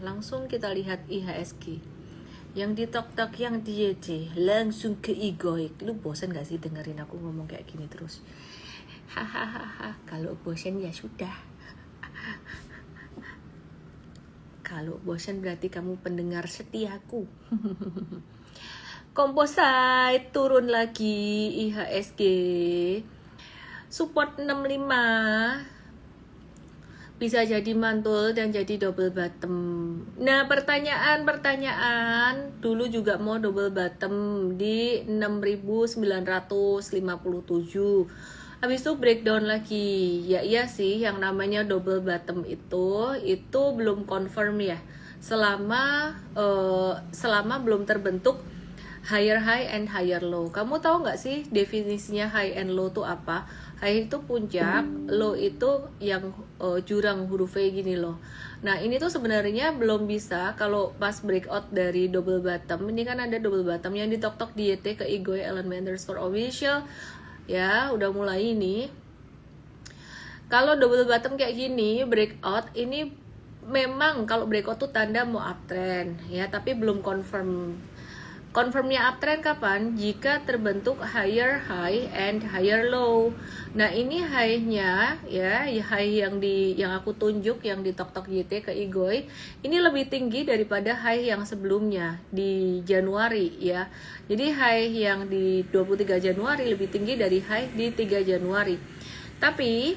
langsung kita lihat IHSG. Yang di tok-tok, yang di YC, langsung ke Igoik. Lu bosan gak sih dengerin aku ngomong kayak gini terus? Hahaha, kalau bosan ya sudah. Kalau bosan berarti kamu pendengar setiaku. Composite turun lagi, IHSG support 65, bisa jadi mantul dan jadi double bottom. Nah, pertanyaan dulu juga mau double bottom di 6.957. Habis itu breakdown lagi. Ya iya sih, yang namanya double bottom itu belum confirm ya. Selama belum terbentuk higher high and higher low. Kamu tahu nggak sih definisinya high and low itu apa? High itu puncak, low itu yang jurang huruf V gini loh. Nah ini tuh sebenarnya belum bisa kalau pas breakout dari double bottom. Ini kan ada double bottom yang ditok-tok di YT ke Igoy _official ya, udah mulai ini. Kalau double bottom kayak gini breakout ini memang kalau breakout tuh tanda mau uptrend ya, tapi belum confirm. Confirmnya uptrend kapan? Jika terbentuk higher high and higher low. Nah ini high-nya ya, high yang aku tunjuk yang di tok-tok YT ke Igoy, ini lebih tinggi daripada high yang sebelumnya di Januari ya. Jadi high yang di 23 Januari lebih tinggi dari high di 3 Januari. Tapi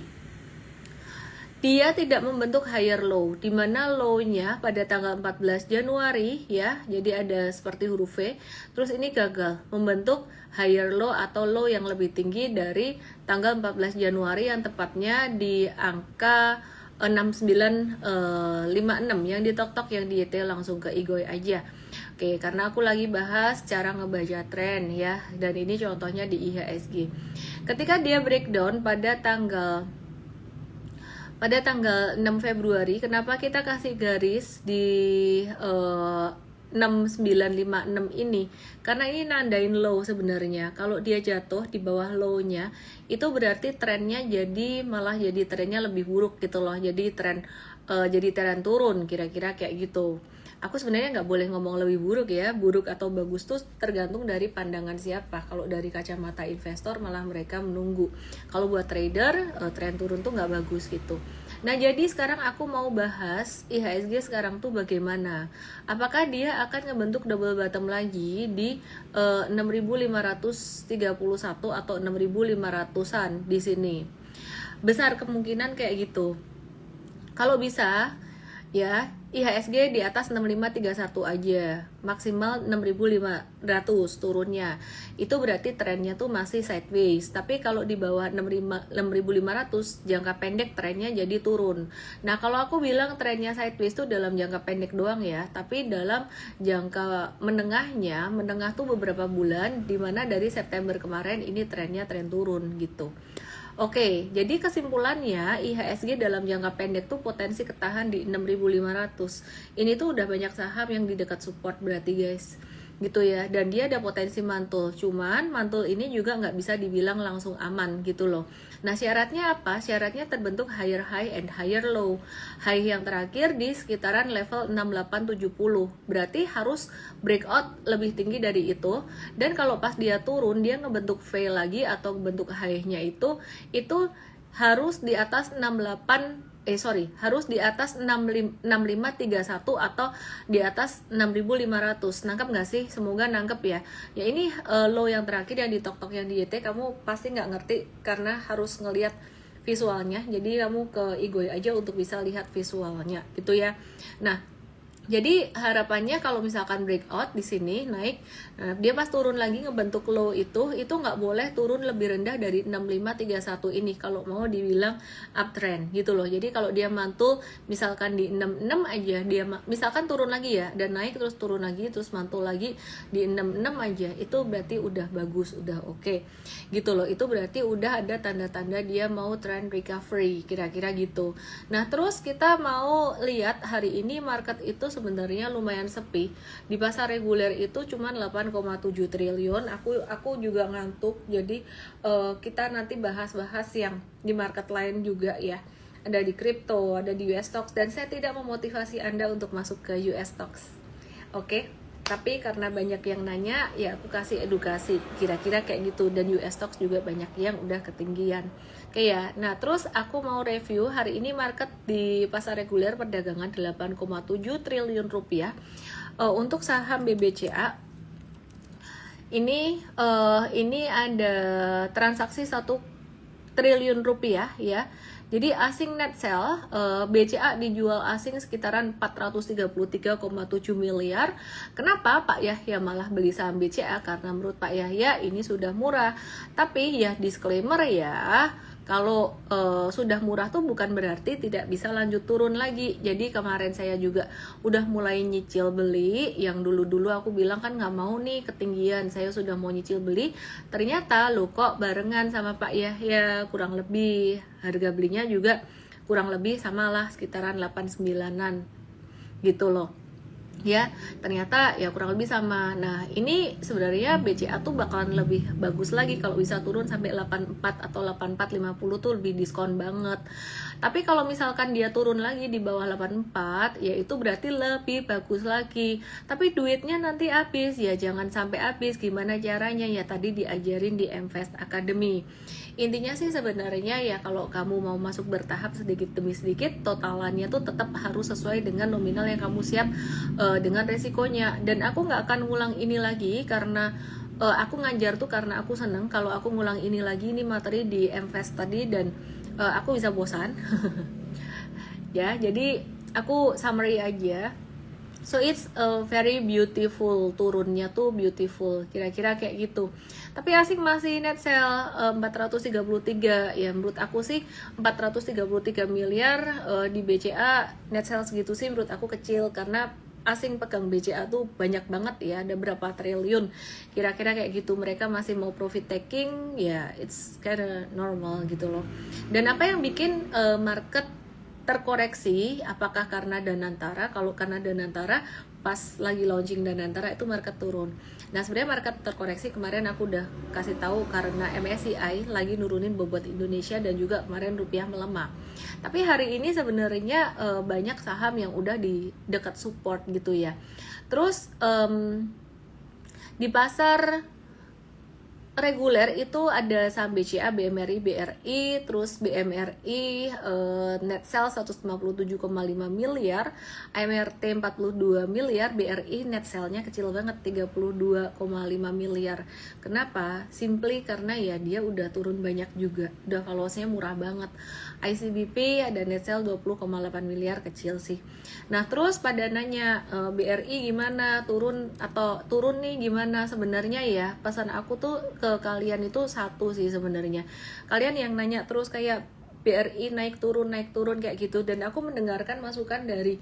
dia tidak membentuk higher low, di mana low-nya pada tanggal 14 Januari ya, jadi ada seperti huruf V, terus ini gagal membentuk higher low atau low yang lebih tinggi dari tanggal 14 Januari yang tepatnya di angka 6956 yang di tok-tok yang di YT langsung ke Igoy aja. Oke, karena aku lagi bahas cara ngebaca tren ya, dan ini contohnya di IHSG. Ketika dia breakdown pada tanggal 6 Februari, kenapa kita kasih garis di 6956 ini? Karena ini nandain low sebenarnya. Kalau dia jatuh di bawah low-nya, itu berarti trennya malah jadi trennya lebih buruk gitu loh. Jadi tren turun, kira-kira kayak gitu. Aku sebenarnya nggak boleh ngomong lebih buruk ya, buruk atau bagus tuh tergantung dari pandangan siapa. Kalau dari kacamata investor malah mereka menunggu. Kalau buat trader, tren turun tuh nggak bagus gitu. Nah jadi sekarang aku mau bahas IHSG sekarang tuh bagaimana. Apakah dia akan ngebentuk double bottom lagi di 6.531 atau 6.500-an di sini? Besar kemungkinan kayak gitu. Kalau bisa ya, IHSG di atas 6531 aja, maksimal 6500 turunnya. Itu berarti trennya tuh masih sideways. Tapi kalau di bawah 6500 jangka pendek trennya jadi turun. Nah, kalau aku bilang trennya sideways tuh dalam jangka pendek doang ya, tapi dalam jangka menengah tuh beberapa bulan, dimana dari September kemarin ini trennya tren turun gitu. Oke, jadi kesimpulannya IHSG dalam jangka pendek tuh potensi ketahan di 6.500. Ini tuh udah banyak saham yang di dekat support berarti guys, gitu ya. Dan dia ada potensi mantul, cuman mantul ini juga nggak bisa dibilang langsung aman gitu loh. Nah syaratnya apa? Syaratnya terbentuk higher high and higher low. High yang terakhir di sekitaran level 6870, berarti harus breakout lebih tinggi dari itu. Dan kalau pas dia turun, dia ngebentuk V lagi atau bentuk high-nya itu harus di atas harus di atas 6531 atau di atas 6500. Nangkep nggak sih? Semoga nangkep ya. Ya ini low yang terakhir yang di tok-tok yang di YT, kamu pasti nggak ngerti karena harus ngelihat visualnya. Jadi kamu ke Igoy aja untuk bisa lihat visualnya gitu ya. Nah, jadi harapannya kalau misalkan breakout di sini naik, nah dia pas turun lagi ngebentuk low itu nggak boleh turun lebih rendah dari 6531 ini kalau mau dibilang uptrend gitu loh. Jadi kalau dia mantul misalkan di 66 aja, dia misalkan turun lagi ya dan naik terus turun lagi terus mantul lagi di 66 aja, itu berarti udah bagus, udah oke. Gitu loh. Itu berarti udah ada tanda-tanda dia mau trend recovery kira-kira gitu. Nah, terus kita mau lihat hari ini market itu sebenarnya lumayan sepi. Di pasar reguler itu cuma 8,7 triliun. Aku juga ngantuk. Jadi kita nanti bahas-bahas yang di market lain juga ya. ada di kripto, ada di US stocks, dan saya tidak memotivasi Anda untuk masuk ke US stocks. Oke? Tapi karena banyak yang nanya, ya aku kasih edukasi kira-kira kayak gitu. Dan US stocks juga banyak yang udah ketinggian. Oke ya. Nah, terus aku mau review hari ini market di pasar reguler perdagangan 8,7 triliun rupiah. Untuk saham BBCA ini ada transaksi 1 triliun rupiah ya. Jadi asing net sell BCA dijual asing sekitaran 433,7 miliar. Kenapa Pak Yahya malah beli saham BCA? Karena menurut Pak Yahya ini sudah murah. Tapi ya disclaimer ya, kalau sudah murah tuh bukan berarti tidak bisa lanjut turun lagi. Jadi kemarin saya juga udah mulai nyicil beli. Yang dulu-dulu aku bilang kan nggak mau nih ketinggian, saya sudah mau nyicil beli. Ternyata lo kok barengan sama Pak Yahya, kurang lebih harga belinya juga kurang lebih sama lah, sekitaran 89-an gitu loh ya. Ternyata ya kurang lebih sama. Nah, ini sebenarnya BCA tuh bakalan lebih bagus lagi kalau bisa turun sampai 84 atau 84.50 tuh lebih diskon banget. Tapi kalau misalkan dia turun lagi di bawah 84, ya itu berarti lebih bagus lagi. Tapi duitnya nanti habis, ya jangan sampai habis. Gimana caranya? Ya tadi diajarin di Mvest Academy. Intinya sih sebenarnya ya kalau kamu mau masuk bertahap sedikit demi sedikit, totalannya tuh tetap harus sesuai dengan nominal yang kamu siap dengan resikonya. Dan aku nggak akan ngulang ini lagi karena aku ngajar tuh karena aku seneng. Kalau aku ngulang ini lagi, ini materi di Mvest tadi, dan aku bisa bosan. Ya, jadi aku summary aja. So it's very beautiful, turunnya tuh beautiful, kira-kira kayak gitu. Tapi asing masih net sell 433, ya menurut aku sih 433 miliar di BCA net sell segitu sih menurut aku kecil, karena asing pegang BCA tuh banyak banget ya, ada berapa triliun, kira-kira kayak gitu. Mereka masih mau profit taking, ya it's kinda normal gitu loh. Dan apa yang bikin market terkoreksi, apakah karena Danantara? Kalau karena Danantara, pas lagi launching Danantara itu market turun. Nah, sebenarnya market terkoreksi kemarin aku udah kasih tahu karena MSCI lagi nurunin bobot Indonesia dan juga kemarin rupiah melemah. Tapi hari ini sebenarnya banyak saham yang udah di dekat support gitu ya. Terus di pasar reguler itu ada saham BCA, BMRI, BRI, terus BMRI net sell 157,5 miliar, AMRT 42 miliar, BRI net sell-nya kecil banget 32,5 miliar. Kenapa? Simply karena ya dia udah turun banyak juga, udah valuasinya murah banget. ICBP ada net sell 20,8 miliar, kecil sih. Nah, terus pada nanya BRI gimana, turun nih gimana? Sebenarnya ya pesan aku tuh ke kalian itu satu sih sebenarnya. Kalian yang nanya terus kayak BRI naik turun kayak gitu, dan aku mendengarkan masukan dari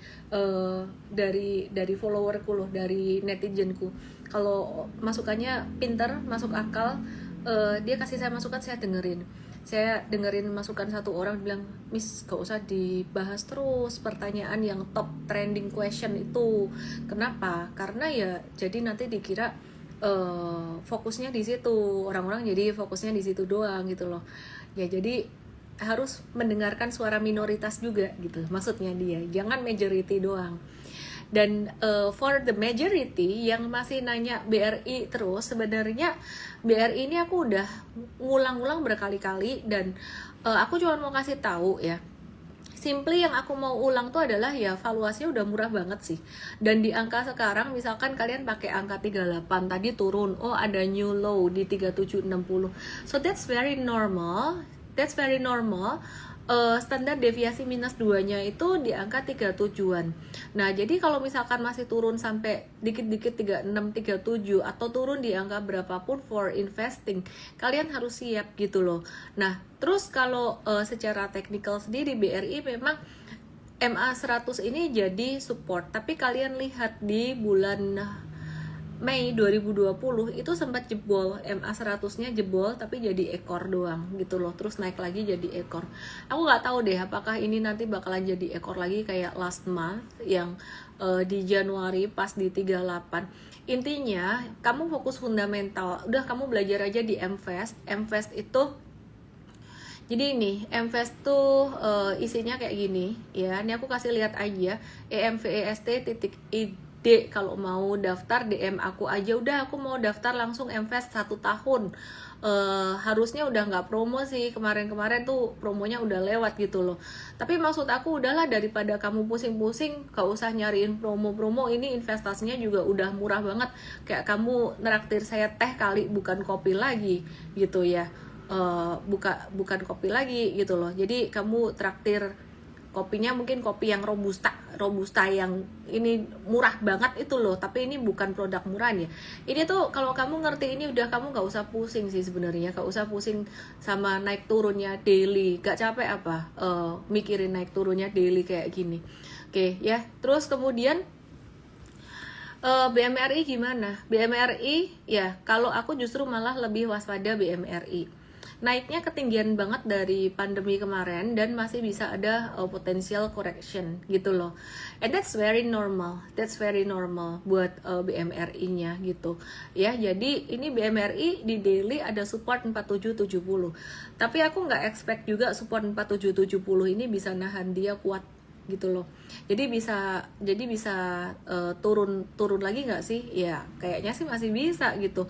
followerku loh, dari netizenku. Kalau masukannya pinter, masuk akal, dia kasih saya masukan, saya dengerin masukan satu orang, bilang, Miss gak usah dibahas terus pertanyaan yang top trending question itu. Kenapa? Karena ya jadi nanti dikira fokusnya di situ, orang-orang jadi fokusnya di situ doang gitu loh ya. Jadi harus mendengarkan suara minoritas juga gitu maksudnya dia, jangan majority doang. Dan for the majority yang masih nanya BRI terus, sebenarnya BRI ini aku udah ngulang-ulang berkali-kali, dan aku cuma mau kasih tahu ya, simply yang aku mau ulang tuh adalah ya valuasinya udah murah banget sih. Dan di angka sekarang misalkan kalian pakai angka 38, tadi turun, oh ada new low di 3760. So that's very normal. Standar deviasi minus 2-nya itu di angka 37-an. Nah, jadi kalau misalkan masih turun sampai dikit-dikit 36, 37 atau turun di angka berapapun for investing, kalian harus siap gitu loh. Nah, terus kalau secara teknikal sendiri BRI memang MA100 ini jadi support, tapi kalian lihat di bulan Mei 2020 itu sempat jebol, MA100-nya jebol tapi jadi ekor doang gitu loh, terus naik lagi jadi ekor. Aku nggak tahu deh apakah ini nanti bakalan jadi ekor lagi kayak last month yang di Januari pas di 38. Intinya kamu fokus fundamental, udah kamu belajar aja di Mvest itu Jadi ini MVest tuh isinya kayak gini ya. Ini aku kasih lihat aja. EMVEST.id. Kalau mau daftar DM aku aja. Udah, aku mau daftar langsung MVest 1 tahun. Harusnya udah nggak promo sih, kemarin-kemarin tuh promonya udah lewat gitu loh. Tapi maksud aku udahlah, daripada kamu pusing-pusing gak usah nyariin promo-promo. Ini investasinya juga udah murah banget, kayak kamu neraktir saya teh kali, bukan kopi lagi gitu ya. Bukan kopi lagi gitu loh. Jadi kamu traktir kopinya mungkin kopi yang robusta yang ini murah banget itu loh, tapi ini bukan produk murahan ya. Ini tuh kalau kamu ngerti ini udah, kamu gak usah pusing sih sebenarnya, gak usah pusing sama naik turunnya daily. Gak capek apa mikirin naik turunnya daily kayak gini. Oke ya. Terus kemudian BMRI gimana? BMRI ya, kalau aku justru malah lebih waspada BMRI. Naiknya ketinggian banget dari pandemi kemarin dan masih bisa ada potential correction gitu loh. And that's very normal. That's very normal buat BMRI-nya gitu. Ya, jadi ini BMRI di daily ada support 4770. Tapi aku nggak expect juga support 4770 ini bisa nahan dia kuat gitu loh. Jadi bisa turun lagi nggak sih? Ya kayaknya sih masih bisa gitu.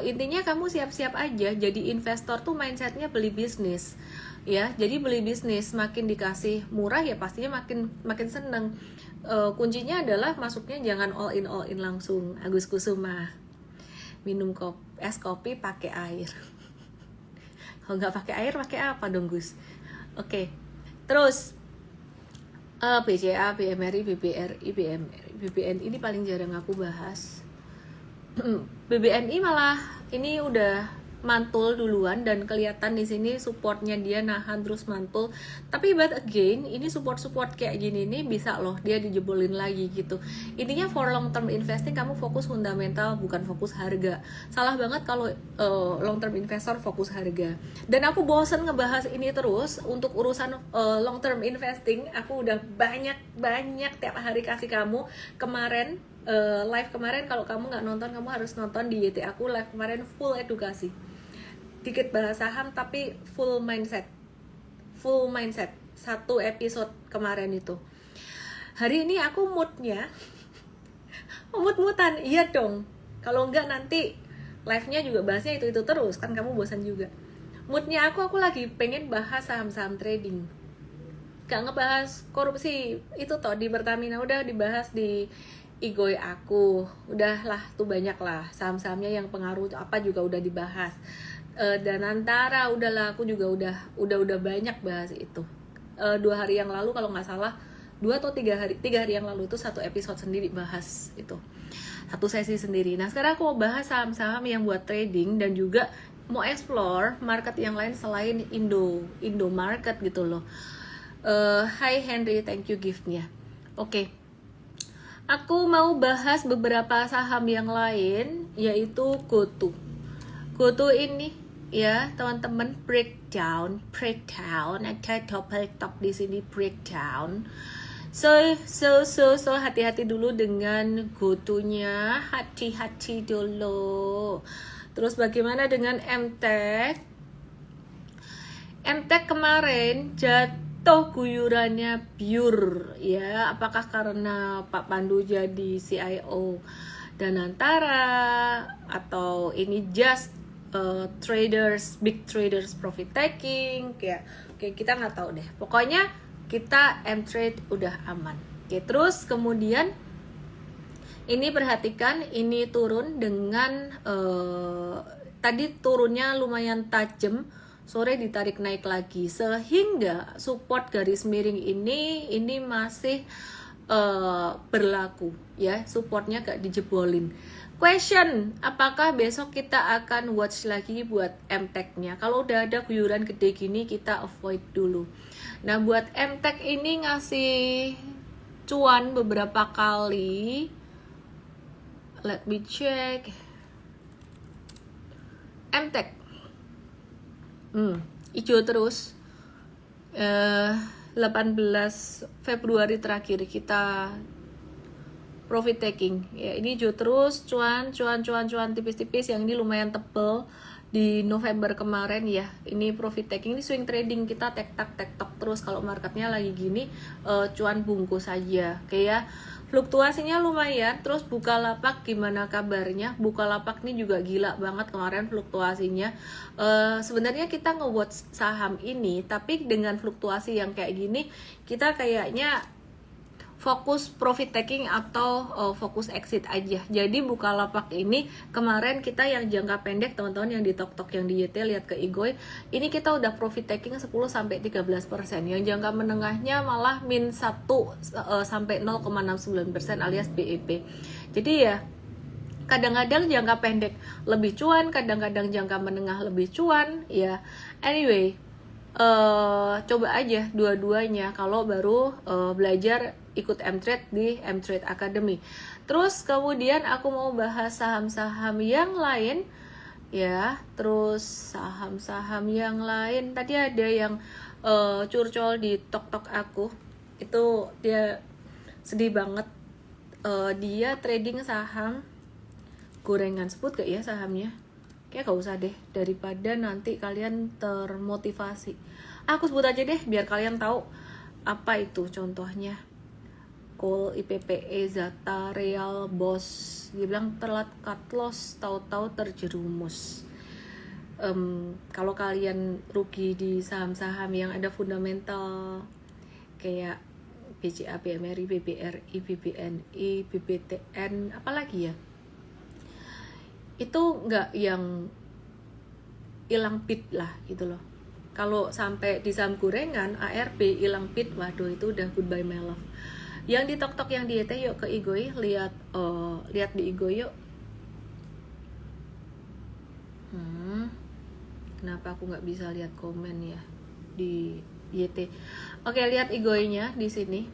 Intinya kamu siap-siap aja. Jadi investor tuh mindsetnya beli bisnis ya. Jadi beli bisnis, makin dikasih murah ya pastinya makin seneng. Kuncinya adalah masuknya jangan all in langsung. Agus Kusuma, minum es kopi pakai air. Kalau nggak pakai air pakai apa dong Gus? Oke. Terus BCA, BMRI, BBRI, BBNI ini paling jarang aku bahas. BBNI malah ini udah mantul duluan dan kelihatan di sini supportnya dia nahan terus mantul. Tapi but again, ini support kayak gini nih bisa loh dia dijebolin lagi gitu. Intinya for long term investing kamu fokus fundamental bukan fokus harga. Salah banget kalau long term investor fokus harga. Dan aku bosen ngebahas ini terus. Untuk urusan long term investing aku udah banyak tiap hari kasih kamu. Kemarin live kemarin, kalau kamu nggak nonton kamu harus nonton di YT aku. Live kemarin full edukasi, dikit bahas saham tapi full mindset 1 episode kemarin itu. Hari ini aku moodnya mut-mutan, iya dong, kalau enggak nanti live-nya juga bahasnya itu terus kan, kamu bosan juga. Moodnya aku lagi pengen bahas saham-saham trading, gak ngebahas korupsi itu toh di Pertamina udah dibahas, di Igoi aku udahlah tuh, banyak lah saham-sahamnya yang pengaruh apa juga udah dibahas. Dan antara udahlah, aku juga udah banyak bahas itu. 2 hari yang lalu kalau nggak salah, 2 atau 3 hari yang lalu itu 1 episode sendiri bahas itu, 1 sesi sendiri. Nah sekarang aku mau bahas saham-saham yang buat trading dan juga mau explore market yang lain selain Indo market gitu loh. Hi Henry, thank you giftnya. Oke. Aku mau bahas beberapa saham yang lain, yaitu GoTo ini ya teman-teman, breakdown ada double top di sini, breakdown. So hati-hati dulu dengan GoTo-nya, hati-hati dulu. Terus bagaimana dengan MTech kemarin jatuh guyurannya pure ya, apakah karena Pak Pandu jadi CIO dan antara, atau ini just big traders profit taking kayak kita nggak tahu deh. Pokoknya kita M-Trade udah aman. Oke, terus kemudian ini perhatikan, ini turun dengan tadi turunnya lumayan tajam, sore ditarik naik lagi sehingga support garis miring ini masih berlaku ya, supportnya gak dijebolin. Question, apakah besok kita akan watch lagi buat MTech-nya? Kalau udah ada guyuran gede gini kita avoid dulu. Nah buat MTech ini ngasih cuan beberapa kali. Let me check. MTech hijau terus. 18 Februari terakhir kita profit taking ya, ini hijau terus, cuan tipis-tipis, yang ini lumayan tebel di November kemarin ya, ini profit taking, ini swing trading, kita tek tak terus. Kalau marketnya lagi gini cuan bungkus aja, kayak fluktuasinya lumayan. Terus Bukalapak gimana kabarnya? Bukalapak ini juga gila banget kemarin fluktuasinya. Sebenarnya kita nge-watch saham ini, tapi dengan fluktuasi yang kayak gini kita kayaknya fokus profit taking atau fokus exit aja. Jadi Bukalapak ini kemarin kita yang jangka pendek, teman-teman yang di tok-tok yang di YT lihat ke Igoy, ini kita udah profit taking 10-13%. Yang jangka menengahnya malah min 1 sampai 0,69% alias BEP. Jadi ya kadang-kadang jangka pendek lebih cuan, kadang-kadang jangka menengah lebih cuan ya. Anyway, coba aja dua-duanya kalau baru belajar ikut M-Trade di M-Trade Academy. Terus kemudian aku mau bahas saham-saham yang lain ya. Terus saham-saham yang lain, tadi ada yang curcol di tok-tok aku, itu dia sedih banget. Dia trading saham gorengan, sebut gak ya sahamnya? Kayak gak usah deh, daripada nanti kalian termotivasi. Aku sebut aja deh biar kalian tahu apa itu contohnya. Call, IPPE, Zata, Real, Bos. Dia bilang telat cut loss, tahu-tahu terjerumus. Kalau kalian rugi di saham-saham yang ada fundamental kayak BCA, BMRI, BBRI, BBNI, BBTN, apalagi ya, itu nggak yang hilang pit lah gitu loh. Kalau sampai di saham gorengan, ARB hilang pit, waduh itu udah goodbye my love. Yang di tok-tok yang di YT, yuk ke Igoy, lihat di Igoy yuk. Kenapa aku nggak bisa lihat komen ya di YT? Oke, lihat Igoy-nya di sini.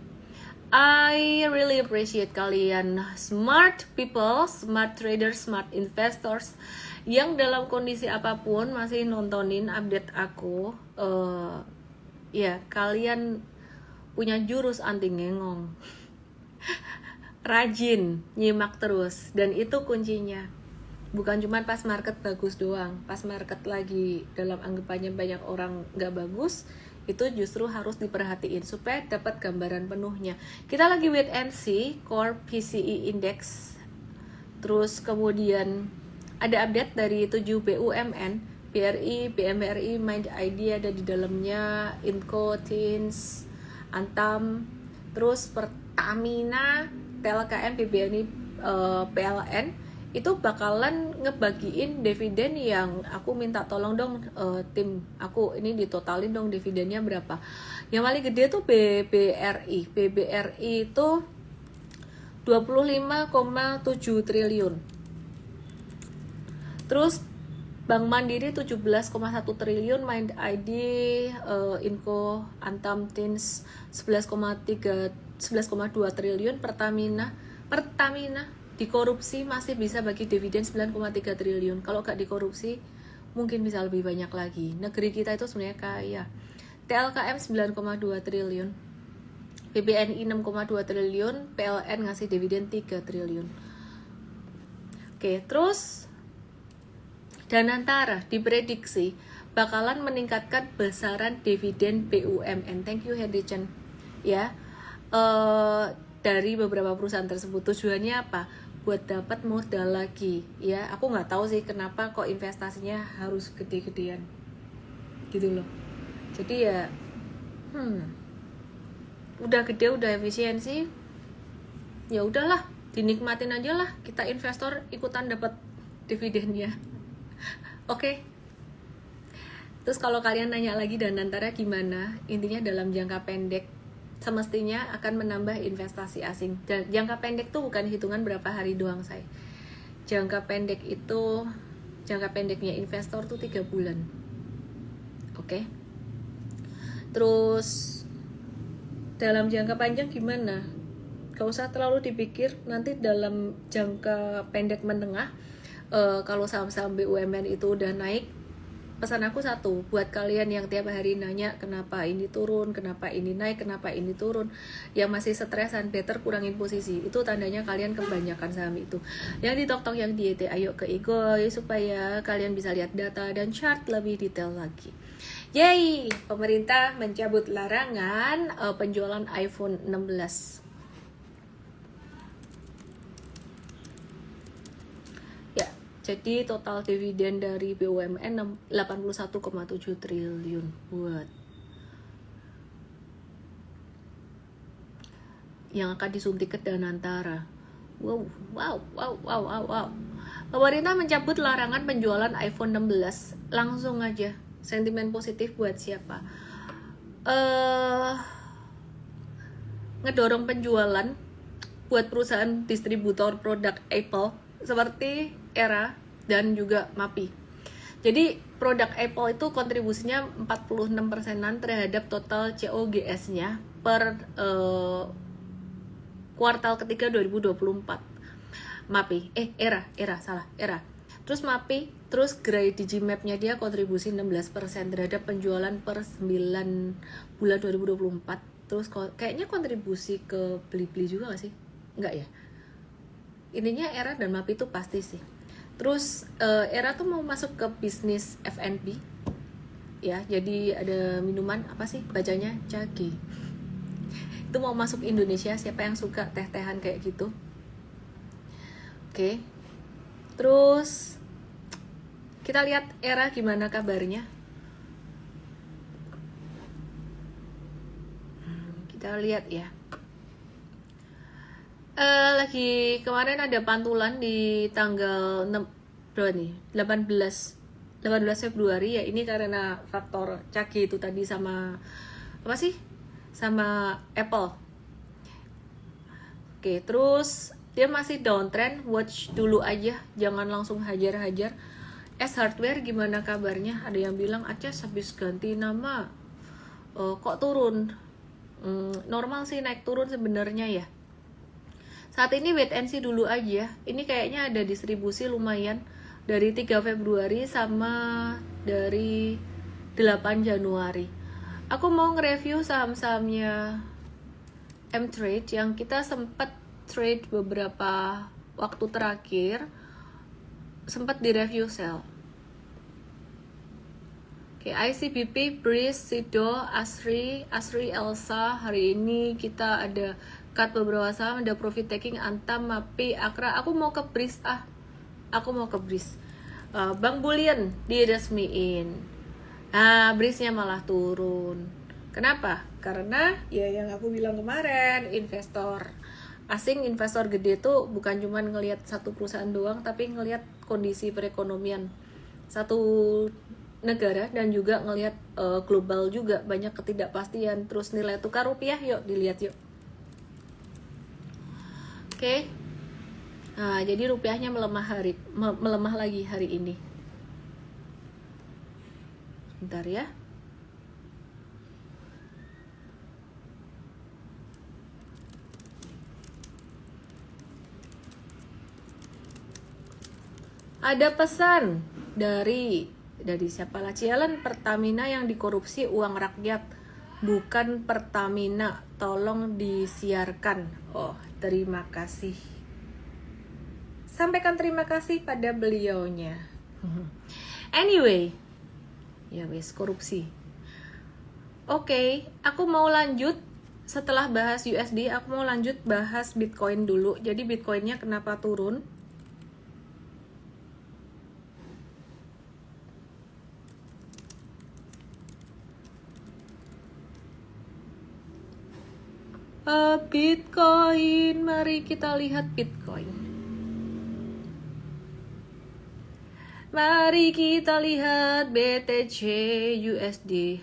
I really appreciate kalian smart people, smart traders, smart investors yang dalam kondisi apapun masih nontonin update aku. Ya, kalian punya jurus anti ngengong. Rajin nyimak terus, dan itu kuncinya. Bukan cuma pas market bagus doang, pas market lagi dalam anggapannya banyak orang nggak bagus, itu justru harus diperhatiin supaya dapat gambaran penuhnya. Kita lagi wait and see core PCE index. Terus kemudian ada update dari 7 BUMN, BRI, BMRI, Mind ID ada di dalamnya, Inco, Tins, Antam, terus Pertamina, TLKM, BBNI, PLN itu bakalan ngebagiin dividen yang aku minta tolong dong tim aku ini ditotalin dong dividennya berapa. Yang paling gede tuh BBRI. BBRI itu 25,7 triliun. Terus Bank Mandiri 17,1 triliun, Mind ID, Inco, Antam, Tins 11,2 triliun, Pertamina dikorupsi masih bisa bagi dividen 9,3 triliun. Kalau gak dikorupsi mungkin bisa lebih banyak lagi. Negeri kita itu sebenarnya kaya. TLKM 9,2 triliun, BBNI 6,2 triliun, PLN ngasih dividen 3 triliun. Oke, terus Danantara diprediksi bakalan meningkatkan besaran dividen BUMN. Thank you Henry Chen. Ya, dari beberapa perusahaan tersebut tujuannya apa? Buat dapat modal lagi. Ya, aku nggak tahu sih kenapa kok investasinya harus gede-gedean, gitu loh. Jadi ya, udah gede, udah efisiensi, ya udahlah, dinikmatin aja lah. Kita investor ikutan dapat dividennya. Oke. Terus kalau kalian nanya lagi Danantara gimana? Intinya dalam jangka pendek semestinya akan menambah investasi asing. Dan jangka pendek tuh bukan hitungan berapa hari doang, say. Jangka pendek itu, jangka pendeknya investor tuh 3 bulan. Oke. Terus dalam jangka panjang gimana? Gak usah terlalu dipikir, nanti dalam jangka pendek menengah kalau saham-saham BUMN itu udah naik, pesan aku satu, buat kalian yang tiap hari nanya kenapa ini turun, kenapa ini naik, kenapa ini turun, yang masih stresan, better kurangin posisi. Itu tandanya kalian kebanyakan saham itu. Yang di tok-tok, yang di ET, ayo ke Igoy supaya kalian bisa lihat data dan chart lebih detail lagi. Yay, pemerintah mencabut larangan penjualan iPhone 16. Jadi total dividen dari BUMN 81,7 triliun buat yang akan disuntik ke Danantara. Wow. Pemerintah mencabut larangan penjualan iPhone 16. Langsung aja. Sentimen positif buat siapa? Ngedorong penjualan buat perusahaan distributor produk Apple seperti Era dan juga MAPI. Jadi produk Apple itu kontribusinya 46%-an terhadap total COGS-nya per kuartal ketiga 2024. MAPI, Era. Terus MAPI, terus Gray Digimap-nya dia kontribusi 16% terhadap penjualan per 9 bulan 2024. Terus kayaknya kontribusi ke Blibli juga gak sih? Enggak ya? Intinya Era dan MAPI itu pasti sih. Terus Era tuh mau masuk ke bisnis F&B ya, jadi ada minuman apa sih bacanya, Cagi. Itu mau masuk Indonesia, siapa yang suka teh-tehan kayak gitu. Oke. Terus kita lihat Era gimana kabarnya. Kita lihat ya. Lagi kemarin ada pantulan di tanggal 6 berapa nih? 18 Februari ya. Ini karena faktor Cagi itu tadi sama apa sih? Sama Apple. Oke, terus dia masih downtrend, watch dulu aja, jangan langsung hajar-hajar. Hardware gimana kabarnya? Ada yang bilang Aces habis ganti nama kok turun. Normal sih naik turun sebenarnya ya. Saat ini wait and see dulu aja. Ini kayaknya ada distribusi lumayan dari 3 Februari sama dari 8 Januari. Aku mau nge-review saham-sahamnya M-Trade yang kita sempat trade beberapa waktu terakhir, sempat di-review sell. Oke, ICBP, Breeze, Sido, Asri, Elsa. Hari ini kita ada cut beberapa saham, ada profit taking, Antam, MAPI, Akra. Aku mau ke Breeze Bank Bullion diresmiin. Nah, Breeze-nya malah turun. Kenapa? Karena ya yang aku bilang kemarin, investor asing, investor gede tuh bukan cuma ngelihat satu perusahaan doang, tapi ngelihat kondisi perekonomian satu negara dan juga ngelihat global juga, banyak ketidakpastian. Terus nilai tukar rupiah, yuk dilihat yuk. Oke. Nah, jadi rupiahnya melemah lagi hari ini. Bentar ya. Ada pesan dari siapa lah, Cialan, Pertamina yang dikorupsi uang rakyat, bukan Pertamina, tolong disiarkan. Oh, terima kasih. Sampaikan terima kasih pada beliaunya. Anyway, ya wes, korupsi. Oke, aku mau lanjut. Setelah bahas USD, aku mau lanjut bahas Bitcoin dulu. Jadi Bitcoinnya kenapa turun? Bitcoin, mari kita lihat Bitcoin. Mari kita lihat BTC USD.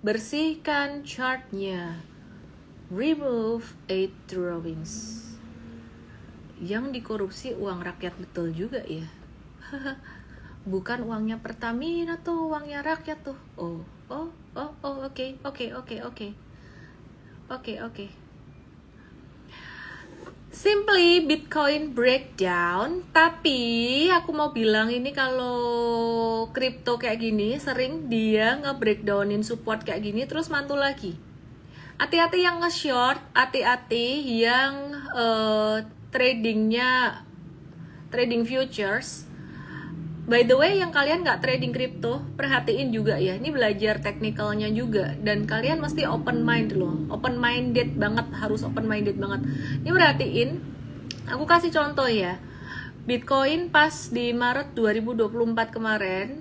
Bersihkan chartnya. Remove 8 drawings. Yang dikorupsi uang rakyat betul juga ya. Bukan uangnya Pertamina tuh, uangnya rakyat tuh. Oke. Simply Bitcoin breakdown. Tapi aku mau bilang ini kalau kripto kayak gini sering dia nge-breakdownin support kayak gini terus mantul lagi. Hati-hati yang nge-short, hati-hati yang trading futures. By the way, yang kalian nggak trading kripto, perhatiin juga ya. Ini belajar teknikalnya juga. Dan kalian mesti open mind loh. Open minded banget, harus open minded banget. Ini perhatiin, aku kasih contoh ya. Bitcoin pas di Maret 2024 kemarin,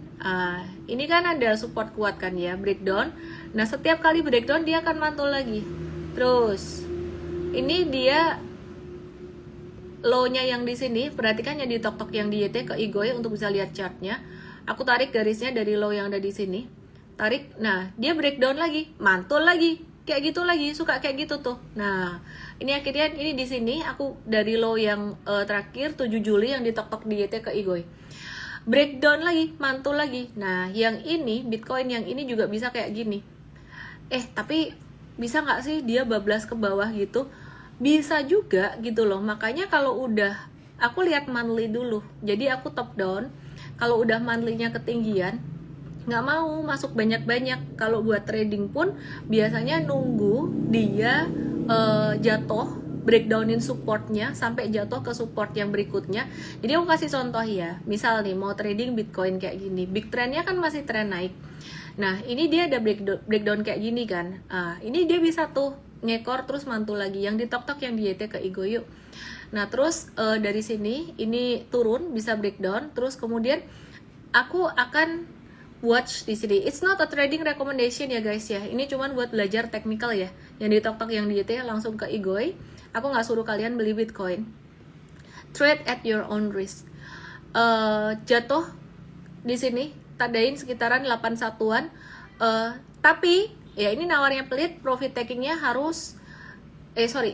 ini kan ada support kuat kan ya, breakdown. Nah, setiap kali breakdown dia akan mantul lagi. Terus, ini dia low-nya yang di sini, perhatikan yang di tok-tok yang di YT ke Igoy untuk bisa lihat chartnya. Aku tarik garisnya dari low yang ada di sini. Tarik, nah dia breakdown lagi, mantul lagi, kayak gitu lagi, suka kayak gitu tuh. Nah, ini akhirnya ini di sini aku dari low yang terakhir 7 Juli yang di tok-tok di YT ke Igoy. Breakdown lagi, mantul lagi. Nah, yang ini Bitcoin yang ini juga bisa kayak gini. Tapi bisa nggak sih dia bablas ke bawah gitu? Bisa juga gitu loh. Makanya kalau udah aku lihat monthly dulu, jadi aku top down. Kalau udah monthly-nya ketinggian, nggak mau masuk banyak-banyak. Kalau buat trading pun biasanya nunggu dia jatuh, breakdownin supportnya sampai jatuh ke support yang berikutnya. Jadi aku kasih contoh ya, misal nih mau trading Bitcoin kayak gini, big trendnya kan masih trend naik. Nah, ini dia ada breakdown kayak gini kan. Ini dia bisa tuh ngekor terus mantul lagi. Yang di tok-tok yang di YT ke Igo yuk. Nah, terus dari sini ini turun bisa breakdown, terus kemudian aku akan watch di sini. It's not a trading recommendation ya guys ya. Ini cuman buat belajar teknikal ya. Yang di tok-tok yang di YT langsung ke Igoy. Aku nggak suruh kalian beli Bitcoin. Trade at your own risk. Jatuh di sini tadain sekitaran 8 satuan. Tapi ya ini nawarnya pelit, profit takingnya harus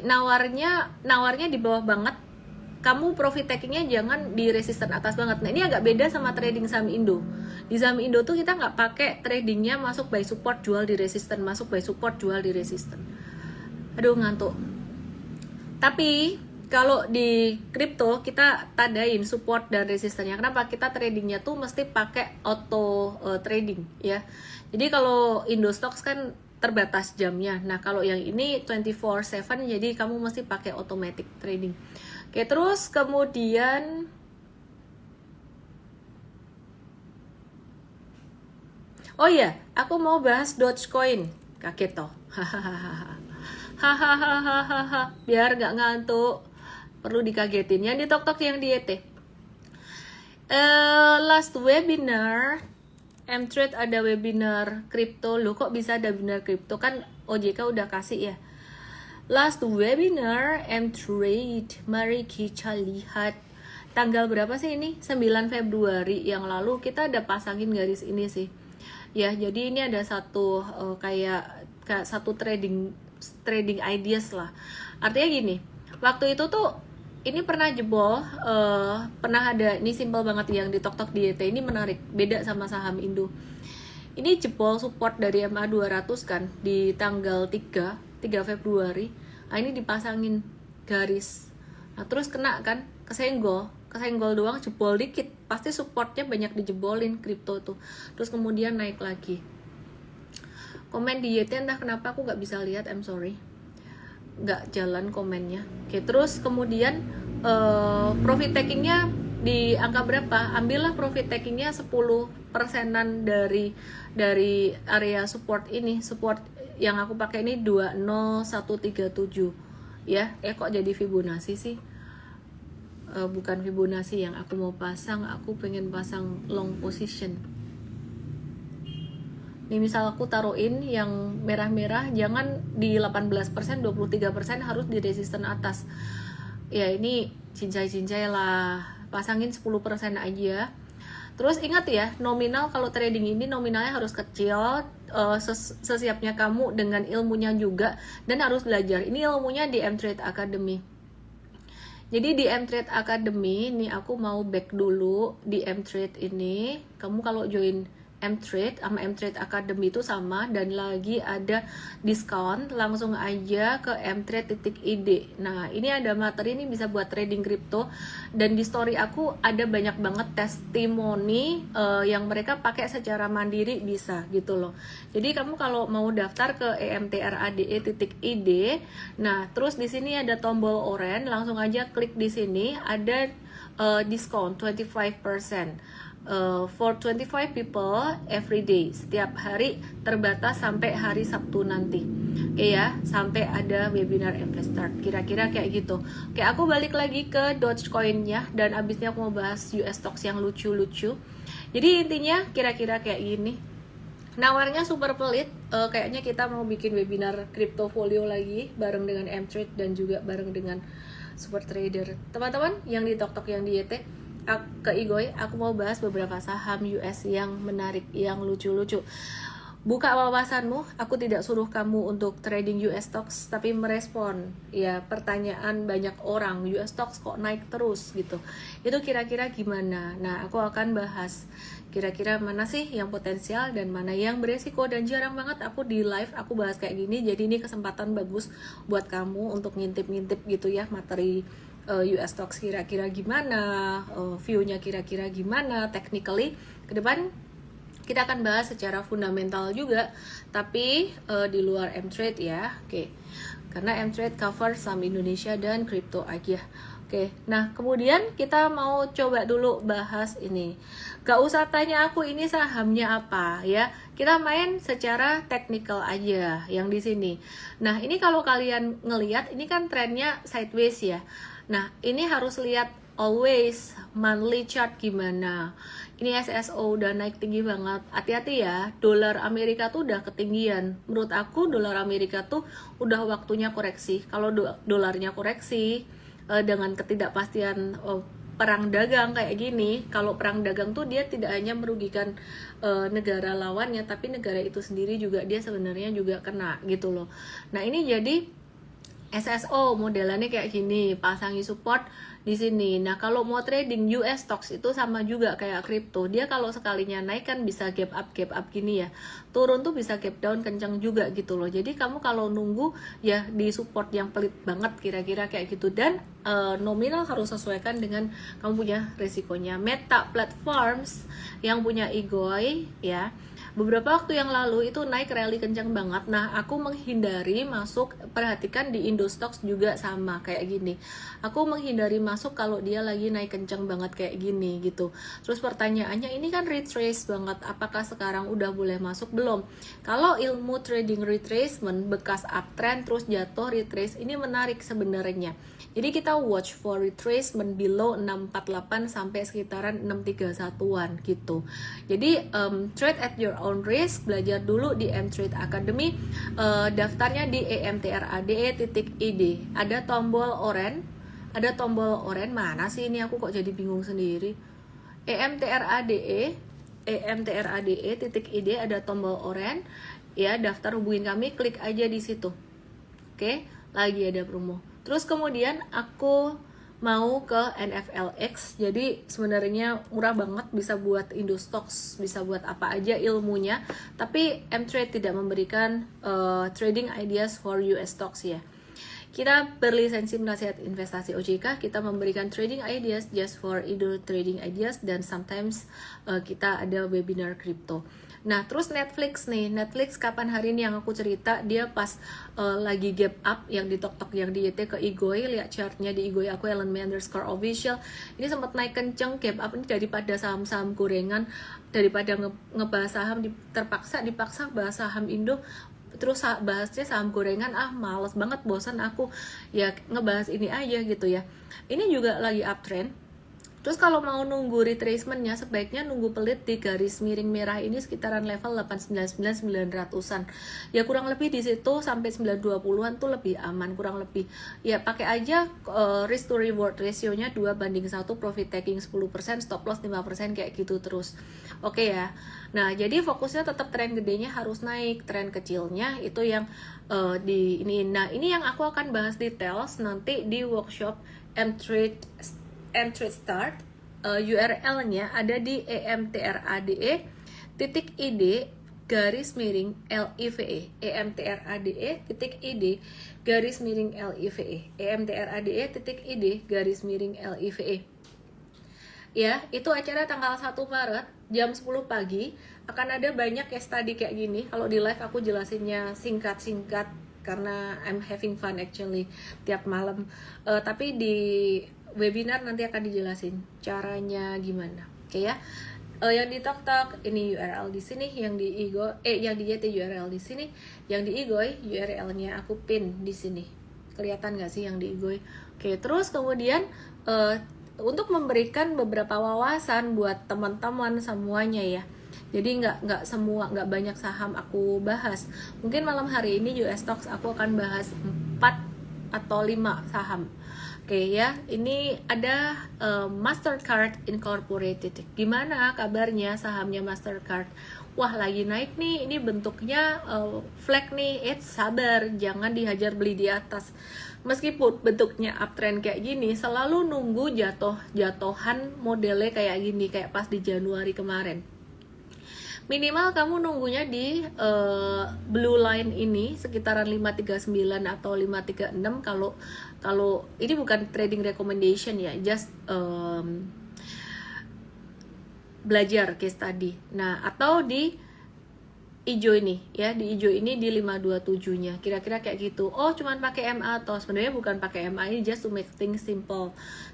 nawarnya di bawah banget. Kamu profit takingnya jangan di resisten atas banget. Nah, ini agak beda sama trading saham Indo. Di saham Indo tuh kita nggak pakai tradingnya masuk buy support jual di resisten, masuk buy support jual di resisten. Aduh, ngantuk. Tapi kalau di kripto kita tadain support dan resistennya. Kenapa? Kita tradingnya tuh mesti pakai auto trading ya. Jadi kalau Indo Stocks kan terbatas jamnya. Nah, kalau yang ini 24/7 jadi kamu mesti pakai automatic trading. Oke, terus kemudian oh iya, aku mau bahas Dogecoin. Kaget toh. Hahaha. Biar nggak ngantuk. Perlu dikagetin. Yang di tok-tok yang di YT. Last webinar Mtrade ada webinar kripto. Loh, kok bisa ada webinar kripto? Kan OJK udah kasih ya. Last webinar Mtrade. Mari kita lihat tanggal berapa sih ini? 9 Februari yang lalu kita ada pasangin garis ini sih. Ya, jadi ini ada satu kayak satu trading ideas lah. Artinya gini, waktu itu tuh ini pernah jebol, pernah ada, ini simple banget yang di tok-tok di YT, ini menarik, beda sama saham Indo. Ini jebol support dari MA 200 kan, di tanggal 3 Februari, nah ini dipasangin garis, nah terus kena kan, kesenggol doang, jebol dikit, pasti supportnya banyak dijebolin kripto tuh, terus kemudian naik lagi. Komen di YT entah kenapa aku nggak bisa lihat, I'm sorry, nggak jalan komennya. Oke, terus kemudian profit takingnya di angka berapa? Ambillah profit takingnya 10%-an dari area support ini. Support yang aku pakai ini 20137 ya. Kok jadi Fibonacci sih? Bukan Fibonacci yang aku mau pasang, aku pengen pasang long position. Nih misal aku taruhin yang merah-merah, jangan di 18%, 23% harus di resisten atas. Ya ini cincai-cincai lah, pasangin 10% aja. Terus ingat ya, nominal kalau trading ini nominalnya harus kecil, sesiapnya kamu dengan ilmunya juga, dan harus belajar. Ini ilmunya di Mtrade Academy. Jadi di Mtrade Academy, nih aku mau back dulu di Mtrade ini. Kamu kalau join M-Trade sama M-Trade Academy itu sama, dan lagi ada diskon, langsung aja ke mtrade.id. Nah, ini ada materi, ini bisa buat trading kripto, dan di story aku ada banyak banget testimoni yang mereka pakai secara mandiri bisa gitu loh. Jadi kamu kalau mau daftar ke emtrade.id, nah terus di sini ada tombol oranye, langsung aja klik di sini, ada diskon 25%. For 25 people every day, setiap hari, terbatas sampai hari Sabtu nanti. Oke ya, sampai ada webinar investor, kira-kira kayak gitu. Oke, aku balik lagi ke Dogecoin ya, dan abisnya aku mau bahas US stocks yang lucu-lucu. Jadi intinya kira-kira kayak gini. Nawarnya super pelit, kayaknya kita mau bikin webinar Cryptofolio lagi bareng dengan M-Trade dan juga bareng dengan Super Trader. Teman-teman yang di TokTok, yang di YT, ke Igoy, aku mau bahas beberapa saham US yang menarik, yang lucu-lucu. Buka wawasanmu, aku tidak suruh kamu untuk trading US stocks, tapi merespon ya pertanyaan banyak orang, US stocks kok naik terus gitu. Itu kira-kira gimana? Nah, aku akan bahas kira-kira mana sih yang potensial dan mana yang beresiko, dan jarang banget aku di live aku bahas kayak gini. Jadi ini kesempatan bagus buat kamu untuk ngintip-ngintip gitu ya materi US stocks kira-kira gimana, view-nya kira-kira gimana, technically ke depan kita akan bahas secara fundamental juga, tapi di luar M-Trade ya. Oke. Karena M-Trade cover saham Indonesia dan kripto aja. Oke. Nah, kemudian kita mau coba dulu bahas ini. Gak usah tanya aku ini sahamnya apa ya. Kita main secara technical aja yang di sini. Nah, ini kalau kalian ngelihat ini kan trennya sideways ya. Nah, ini harus lihat always monthly chart gimana. Ini SSO udah naik tinggi banget. Hati-hati ya, dolar Amerika tuh udah ketinggian. Menurut aku dolar Amerika tuh udah waktunya koreksi. Kalau dolarnya koreksi dengan ketidakpastian perang dagang kayak gini, kalau perang dagang tuh dia tidak hanya merugikan negara lawannya, tapi negara itu sendiri juga dia sebenarnya juga kena gitu loh. Nah, ini jadi SSO modelannya kayak gini, pasangi support di sini. Nah, kalau mau trading US stocks itu sama juga kayak kripto. Dia kalau sekalinya naik kan bisa gap up gini ya. Turun tuh bisa gap down kencang juga gitu loh. Jadi kamu kalau nunggu ya di support yang pelit banget kira-kira kayak gitu, dan nominal harus sesuaikan dengan kamu punya resikonya. Meta Platforms yang punya Igoy ya, beberapa waktu yang lalu itu naik rally kencang banget. Nah, aku menghindari masuk, perhatikan di Indostox juga sama kayak gini. Aku menghindari masuk kalau dia lagi naik kencang banget kayak gini gitu. Terus pertanyaannya, ini kan retrace banget, apakah sekarang udah boleh masuk? Belum. Kalau ilmu trading retracement, bekas uptrend terus jatuh retrace, ini menarik sebenarnya. Jadi kita watch for retracement below 648 sampai sekitaran 631-an gitu. Jadi trade at your own risk, belajar dulu di M-Trade Academy, daftarnya di emtrade.id. Ada tombol oranye, mana sih ini, aku kok jadi bingung sendiri. emtrade.id ada tombol oranye ya, daftar, hubungin kami, klik aja di situ. Oke, lagi ada promo. Terus kemudian aku mau ke NFLX, jadi sebenarnya murah banget, bisa buat Indostox, bisa buat apa aja ilmunya, tapi M-Trade tidak memberikan trading ideas for US stocks ya. Kita berlisensi penasihat investasi OJK, kita memberikan trading ideas just for Indo trading ideas, dan sometimes kita ada webinar crypto. Nah, terus Netflix nih, Netflix kapan hari ini yang aku cerita, dia pas lagi gap up yang di TokTok, yang di YT ke Igoy, lihat chartnya di Igoy aku, @LMA_official, ini sempat naik kenceng, gap up ini daripada saham-saham gorengan, daripada ngebahas saham, terpaksa dipaksa bahas saham Indo, terus bahasnya saham gorengan, males banget, bosan aku, ya ngebahas ini aja gitu ya. Ini juga lagi uptrend. Terus kalau mau nunggu retracementnya, sebaiknya nunggu pelit di garis miring merah ini sekitaran level 899-900-an. Ya kurang lebih di situ sampai 920-an tuh lebih aman, kurang lebih. Ya pakai aja risk to reward ratio-nya 2:1, profit taking 10%, stop loss 5% kayak gitu terus. Oke ya. Nah, jadi fokusnya tetap tren gedenya harus naik, tren kecilnya itu yang di ini. Nah, ini yang aku akan bahas details nanti di workshop M-Trade Start. URL-nya ada di emtrade.id id garis miring LIVE EMTRADE titik id garis miring LIVE EMTRADE titik id garis miring LIVE. Ya, itu acara tanggal 1 Maret jam 10 pagi. Akan ada banyak case study kayak gini. Kalau di live aku jelasinnya singkat-singkat karena I'm having fun actually tiap malam. Tapi di webinar nanti akan dijelasin caranya gimana. Oke ya. Yang di TokTok ini URL di sini, yang di Igo yang di YT URL di sini, yang di Igoy URL-nya aku pin di sini. Kelihatan nggak sih yang di Igoy? Oke, terus kemudian untuk memberikan beberapa wawasan buat teman-teman semuanya ya. Jadi nggak banyak saham aku bahas. Mungkin malam hari ini US Stocks aku akan bahas 4 atau 5 saham. Oke ya, ini ada Mastercard Incorporated. Gimana kabarnya sahamnya Mastercard? Wah, lagi naik nih. Ini bentuknya flag nih. Sabar, jangan dihajar beli di atas. Meskipun bentuknya uptrend kayak gini, selalu nunggu jatuhan modelnya kayak gini, kayak pas di Januari kemarin. Minimal kamu nunggunya di blue line ini sekitaran 539 atau 536 kalau ini bukan trading recommendation ya, just belajar case study. Nah, atau di hijau ini ya, di hijau ini di 527-nya. Kira-kira kayak gitu. Oh, cuman pakai MA atau sebenarnya bukan pakai MA, ini just to make things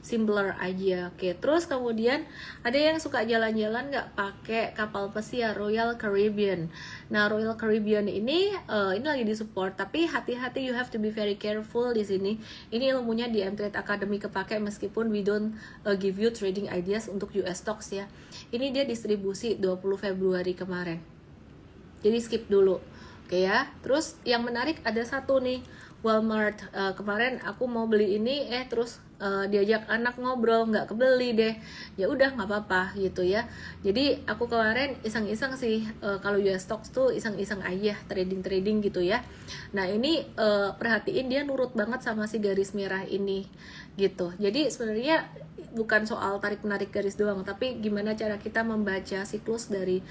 simpler aja. Oke, terus kemudian ada yang suka jalan-jalan nggak pakai kapal pesiar Royal Caribbean. Nah, Royal Caribbean ini lagi di support, tapi hati-hati, you have to be very careful di sini. Ini ilmunya di M-Trade Academy kepake meskipun we don't give you trading ideas untuk US stocks ya. Ini dia distribusi 20 Februari kemarin. Jadi skip dulu. Oke ya. Terus yang menarik ada satu nih, Walmart. Kemarin aku mau beli ini, terus diajak anak ngobrol, nggak kebeli deh. Ya udah, nggak apa-apa gitu ya. Jadi aku kemarin iseng-iseng sih, kalau US stocks tuh iseng-iseng aja, trading gitu ya. Nah ini perhatiin dia nurut banget sama si garis merah ini gitu. Jadi sebenarnya bukan soal tarik-menarik garis doang, tapi gimana cara kita membaca siklus dari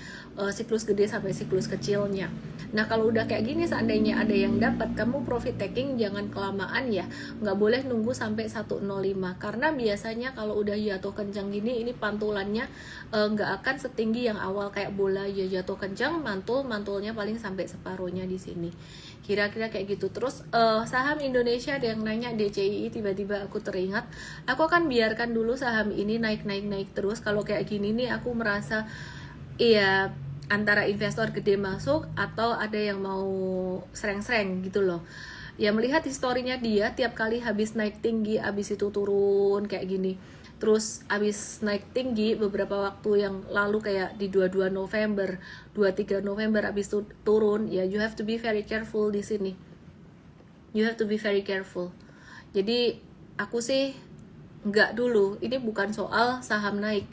siklus gede sampai siklus kecilnya. Nah kalau udah kayak gini, seandainya ada yang dapat, kamu profit taking jangan kelamaan ya, nggak boleh nunggu sampai 105, karena biasanya kalau udah jatuh kencang gini, ini pantulannya nggak akan setinggi yang awal kayak bola ya, jatuh kencang, mantulnya paling sampai separuhnya di sini. Kira-kira kayak gitu. Terus saham Indonesia ada yang nanya DCI, tiba-tiba aku teringat, aku akan biarkan dulu saham ini naik terus. Kalau kayak gini nih aku merasa iya antara investor gede masuk atau ada yang mau sereng-sereng gitu loh. Ya melihat historinya dia tiap kali habis naik tinggi, habis itu turun kayak gini. Terus habis naik tinggi beberapa waktu yang lalu kayak di 22 November, 23 November habis itu turun, ya you have to be very careful di sini. You have to be very careful. Jadi aku sih enggak dulu, ini bukan soal saham naik.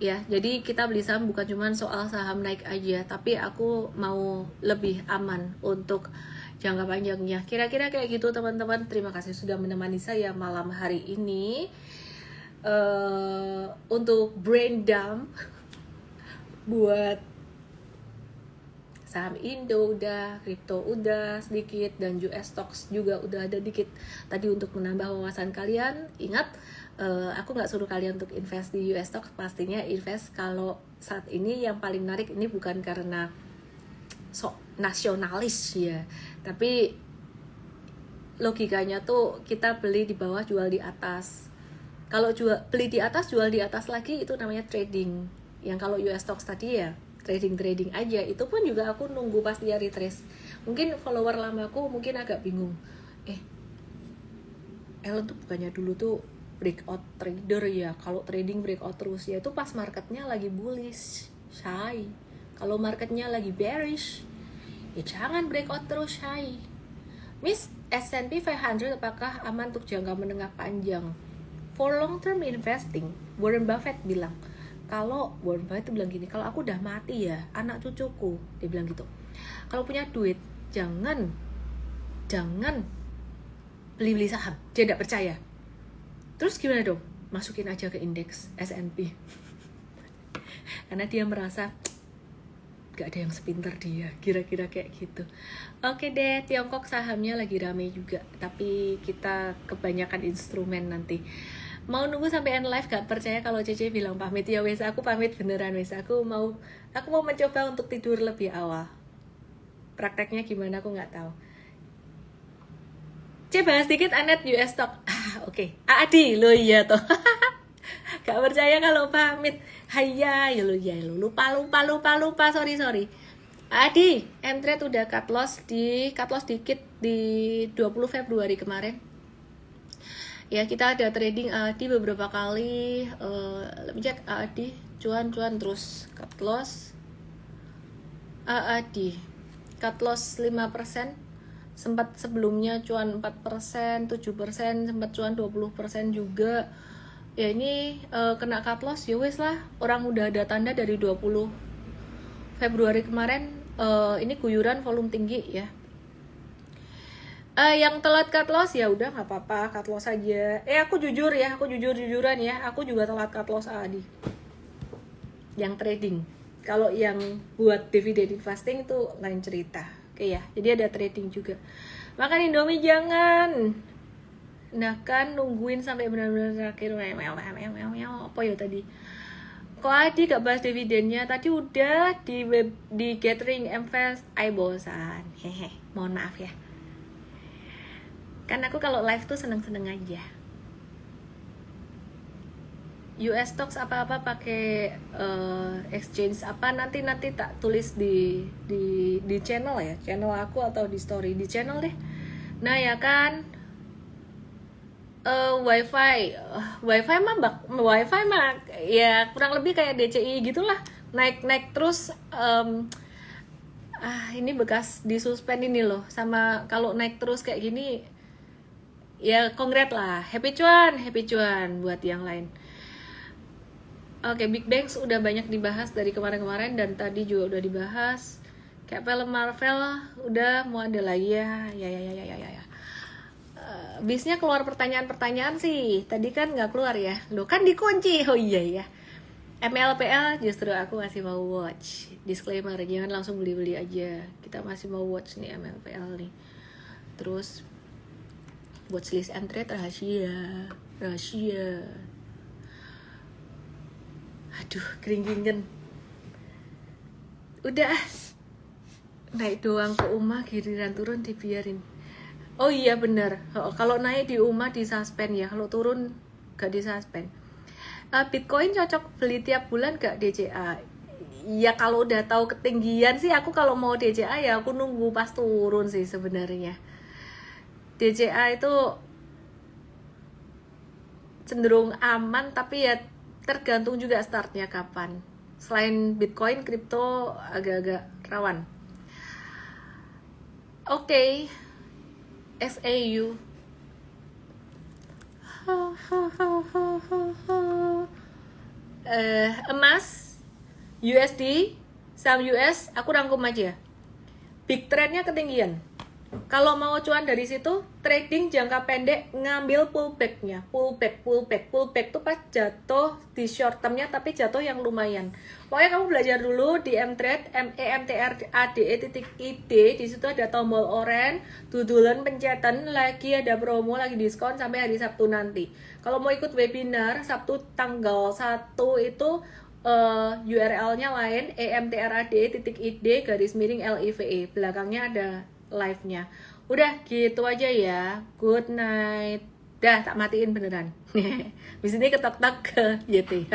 Ya, jadi kita beli saham bukan cuma soal saham naik aja, tapi aku mau lebih aman untuk jangka panjangnya. Kira-kira kayak gitu teman-teman. Terima kasih sudah menemani saya malam hari ini. Untuk brain dump buat saham Indo udah, kripto udah sedikit, dan US stocks juga udah ada dikit tadi untuk menambah wawasan kalian. Ingat, aku nggak suruh kalian untuk invest di US stocks, pastinya invest kalau saat ini yang paling menarik ini bukan karena sok nasionalis ya, tapi logikanya tuh kita beli di bawah, jual di atas. Kalau beli di atas, jual di atas lagi, itu namanya trading. Yang kalau US stocks tadi ya trading aja. Itu pun juga aku nunggu pas dia retrace. Mungkin follower lamaku mungkin agak bingung. Ellen tuh bukannya dulu tuh breakout trader ya? Kalau trading breakout terus ya, itu pas marketnya lagi bullish, shy. Kalau marketnya lagi bearish, ya jangan breakout terus, shy. Miss, S&P 500 apakah aman untuk jangka menengah panjang? For long term investing, Warren Buffett bilang, Warren Buffett bilang gini, kalau aku udah mati ya, anak cucuku, dia bilang gitu, kalau punya duit, jangan beli saham, dia tidak percaya. Terus gimana dong? Masukin aja ke indeks S&P. Karena dia merasa gak ada yang sepinter dia, kira-kira kayak gitu. Oke deh, Tiongkok sahamnya lagi rame juga, tapi kita kebanyakan instrumen nanti. Mau nunggu sampai end live, gak percaya kalau Cece bilang pamit. Ya wes, aku pamit beneran wes. Aku mau mencoba untuk tidur lebih awal. Prakteknya gimana aku nggak tahu. C, bahas dikit Anet US stock. Oke. Adi lo iya toh. Gak percaya kalau pamit. Hayya ya lo lupa sorry. Adi, M-Trade udah cut loss dikit di 20 Februari kemarin. Ya, kita ada trading Adi beberapa kali. Let me check Adi, cuan terus cut loss. Adi cut loss 5%. Sempat sebelumnya cuan 4%, 7%, sempat cuan 20% juga. Ya ini kena cut loss, ya wes lah. Orang udah ada tanda dari 20 Februari kemarin, ini guyuran volume tinggi ya. Yang telat cut loss ya udah nggak apa-apa, cut loss aja. Aku jujur-jujuran ya, aku juga telat cut loss Adi. Yang trading. Kalau yang buat dividend investing itu lain cerita. Oke ya, jadi ada trading juga. Makan Indomie jangan. Nah kan nungguin sampai benar-benar terakhir. Apa ya tadi? Kok Adi gak bahas dividennya? Tadi udah di gathering invest. Bosan. Hehe, mohon maaf ya. Kan aku kalau live tuh seneng-seneng aja. US stocks apa-apa pakai exchange apa nanti tak tulis di channel ya, channel aku atau di story di channel deh. Nah ya kan, wifi mah ya kurang lebih kayak DCI gitulah, naik terus. Ini bekas disuspend ini loh, sama kalau naik terus kayak gini ya congrats lah, happy cuan buat yang lain. Oke, Big Bang udah banyak dibahas dari kemarin-kemarin dan tadi juga udah dibahas. Kayak film Marvel udah mau ada lagi ya. Bisnya keluar pertanyaan-pertanyaan sih. Tadi kan nggak keluar ya. Loh kan dikunci. Oh iya ya. MLPL justru aku masih mau watch. Disclaimer, jangan langsung beli-beli aja. Kita masih mau watch nih MLPL nih. Terus watchlist M-Trade rahasia. Aduh, keringin. Udah naik doang ke UMA, giliran turun dibiarin. Oh iya bener, kalau naik di UMA disuspend ya, kalau turun gak disuspend. Bitcoin cocok beli tiap bulan gak DCA? Ya kalau udah tahu ketinggian sih, aku kalau mau DCA ya aku nunggu pas turun sih sebenarnya. DCA itu cenderung aman, tapi ya tergantung juga startnya kapan. Selain Bitcoin, kripto agak-agak rawan. Oke. SAU. Emas, USD, saham US, aku rangkum aja. Big trendnya ketinggian. Kalau mau cuan dari situ, trading jangka pendek ngambil pullback-nya. Pullback tuh pas jatuh di short term-nya tapi jatuh yang lumayan. Pokoknya kamu belajar dulu di M-Trade, MEMTRADE.ID, di situ ada tombol orange, dudulan pencetan, lagi ada promo, lagi diskon sampai hari Sabtu nanti. Kalau mau ikut webinar Sabtu tanggal 1 itu URL-nya lain, EMTRADE.ID _LIVE. Belakangnya ada live-nya. Udah gitu aja ya. Good night. Dah tak matiin beneran. Di sini ketok-tok ke YT.